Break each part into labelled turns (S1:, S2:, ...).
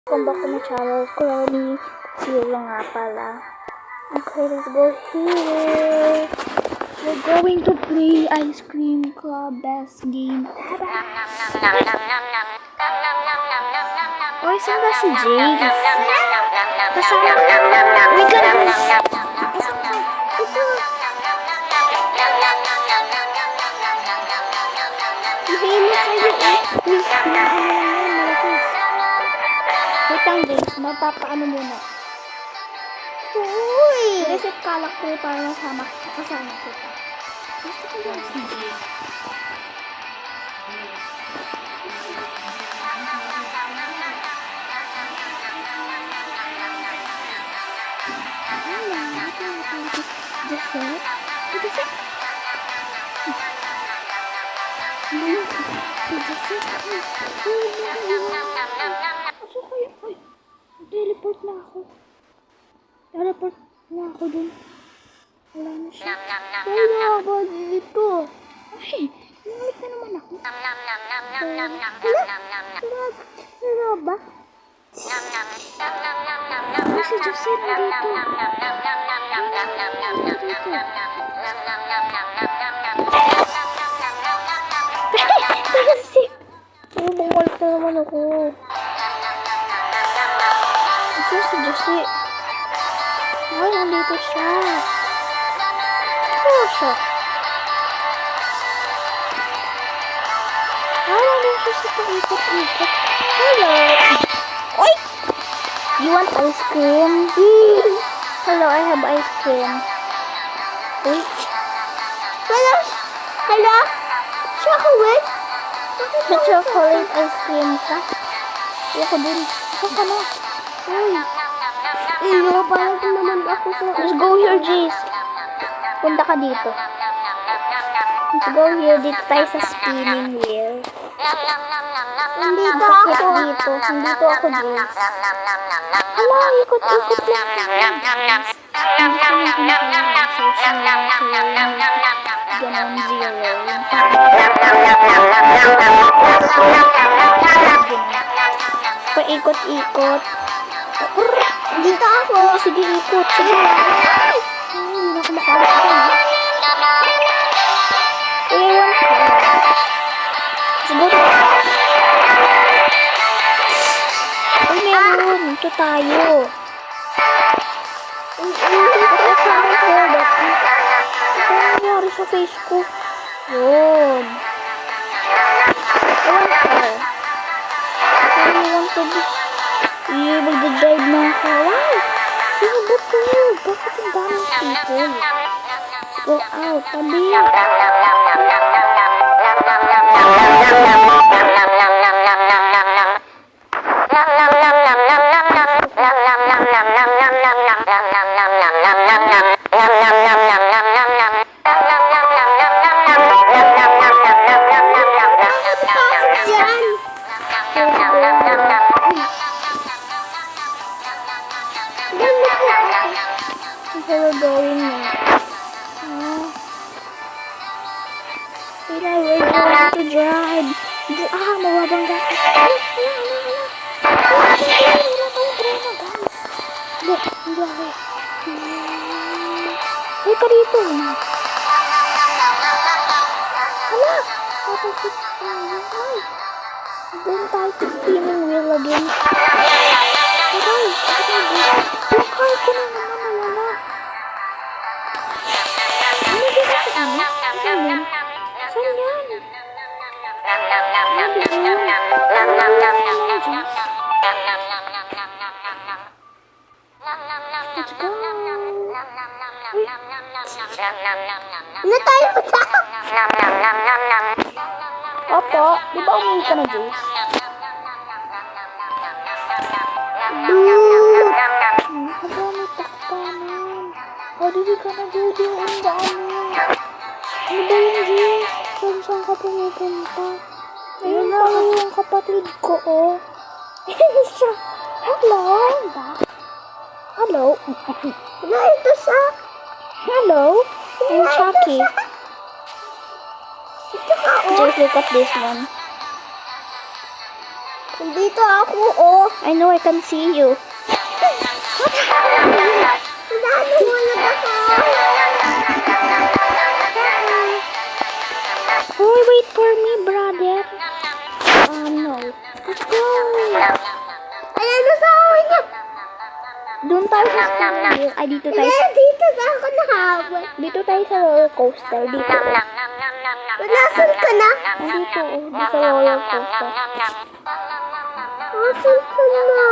S1: Welcome back to my channel, Kurani Zero nga pala. Okay, let's go here. We're going to play Ice Cream Club Best Game ever. Oh, saan ba si Jace? Kasama ko. Wait lang. Ito. Famous sa'yo eh. Wait lang guys, mapapaano muna. Uy! Reset kalak ko para kasama kita. Gusto ko yung CD. Teleport na ako. Teleport na ako dun. Wala na siya. Wala ba dito? Ay, nangit na naman ako. Wala ba? Ay, si Jose na dito. Kasi, bumalik na naman ako. Ito si Jose. Ay, nandito siya. Wala siya. Ay, nandito siya sa pag-ikot-ikot. Hello. Oy! You want ice cream? Hello, I have ice cream. Wait. Hello? Chocolate? May chocolate ice cream ka? Ayoko din. Saan ka na? Uy. Parang naman ako sa... Let's go here, Jace. Punta ka dito. Let's go here. Dito tayo sa spinning wheel. Nandito ako. Nandito ako, Jace. Hala, ikot-ikot lang. Ganon zero. Paikot-ikot. Dito ako. Sige, ikot. Sige. Ay, hindi na ako makakita. Ewan ko. Siguro. Ay, meron. Ito tayo. Ano nangyari sa face ko? Yun. Ewan ko. Ewan ko. Magdadrive na ako. Wow! Sino ba ito? Bakit ang daming people? Go out. Tabi. We're going now. We're going to drive. Mawabang ka. Hindi ako. Uy, ka dito. Hala! Tapos ay. Doon tayo sa spinning wheel again. Aray! Yung car ko na naman nawala. Ano dito sa ano? Saan yan? Saan yan? Let's go. Ano tayo pa? Opo, di ba umuwi ka na, Jace? Nakadami takpanan. O, di ka na dudu ang daanan. Ano ba yung Jace? Saan ka pumupunta? Ayun pala yung kapatid ko, oh. Ayun siya. Hello? Hello? Hello, ito siya. Hello? I'm Chucky. Just look at this one. Nandito ako, oh. I know, I can see you. Nanuhulog ako. Oh, wait for me, brother. No. Let's go. Ayan na sa akin niya. Doon tayo sa spinning. Ay, dito tayo. Dito sa ako nahabol. Dito tayo sa roller coaster. Dito. Nasaan ka na? Dito, dito sa roller coaster. Nasaan ka na?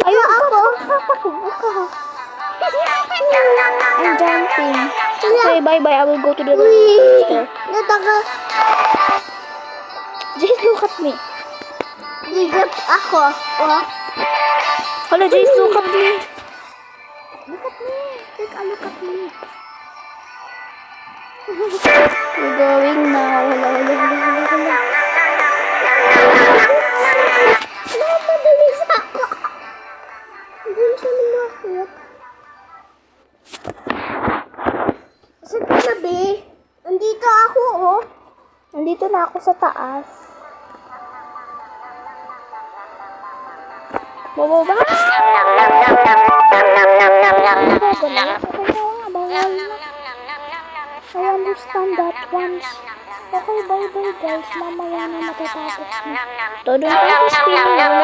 S1: Ayun ako. I'm jumping. Okay, bye-bye. I will go to the roller coaster. Nataga. Jace, look at me. Gigap ako. Oh. Hala, Jace, look at me. Look at me. Take a look at me. We're going now. Hala, hala, hala, hala, hala. Mabilis ako. Hindi siya lumakit. Saan ka na, be? Nandito ako, oh. Nandito na ako sa taas. Bababa! I understand that once. Okay, bye-bye guys. Mamaya na matatapos na. Todo na tayo sa spinning wheel,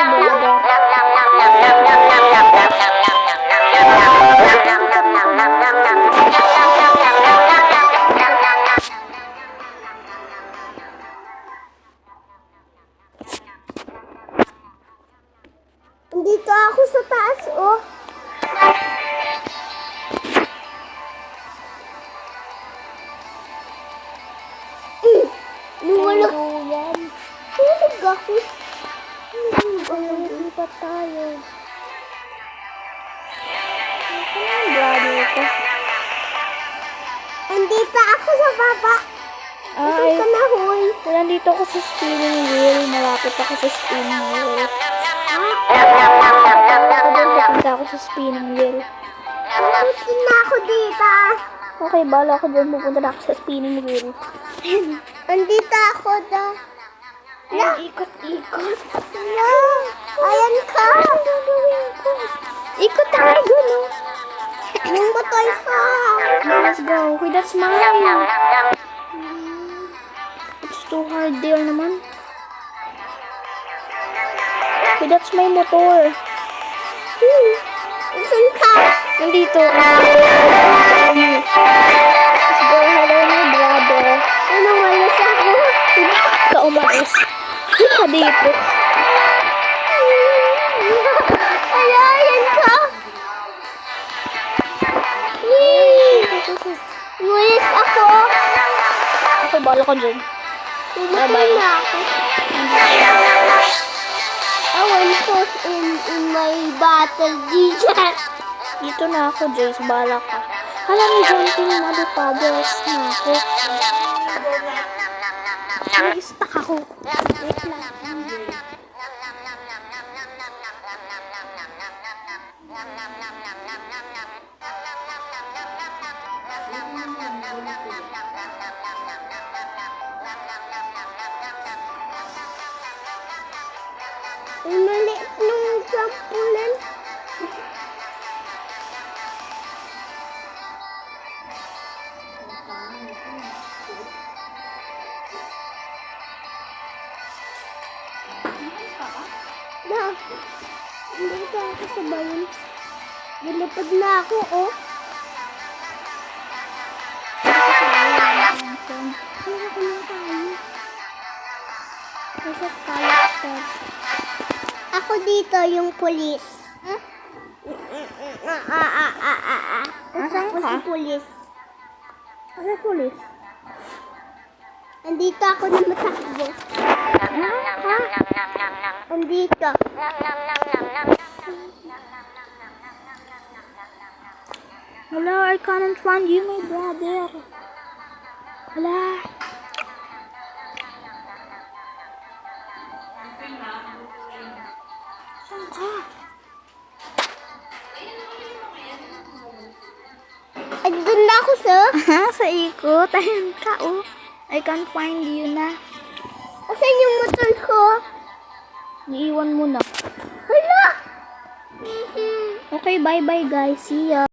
S1: Dito ako sa taas, oh. Luwalak. Hulog ako. Lipat tayo. Nasaan ang brother ko? Nandito ako sa baba. Nasaan ka na, Hoy? Nandito ako sa spinning wheel. Malapit ako sa spinning wheel. Punta ako sa spinning wheel. Pupunta na ako dito. Okay, bala ako dyan. Pupunta na ako sa spinning wheel. Andito ako da. Ikot-ikot. Ayan ka. Ikot tayo dun, oh. Yung batay ka. Let's go. Okay, that's mine. It's too hard there naman. Okay, that's my motor. Saan ka? Nandito. Let's go. Hello, my brother. Ano malas ako? Hindi ka umalis. Hindi ka dito. Ayan ka. Umalis ako. Okay, bala ko dyan. Bye-bye. I will put in my battle, Jesus. Dito na ako, Jace. Bala ka. Hala, may jumping mother powers na ako. Nag-stuck ako. Wait lang. Maliit nung trampoline. Na, hindi ka ako sa bayan. Nilipad na ako, oh. Ako dito yung pulis. Nasaan ka? Pulis. Ano pulis? Andito ako na matakbo. Andito. Hello, I can't find you, my brother. Hello. Saan ka? Ay, doon na ako, sir. Sa ikot. Ayun ka, oh. I can't find you na. Ayan yung motor ko. Iiwan mo na. Hala! Okay, bye-bye guys. See ya.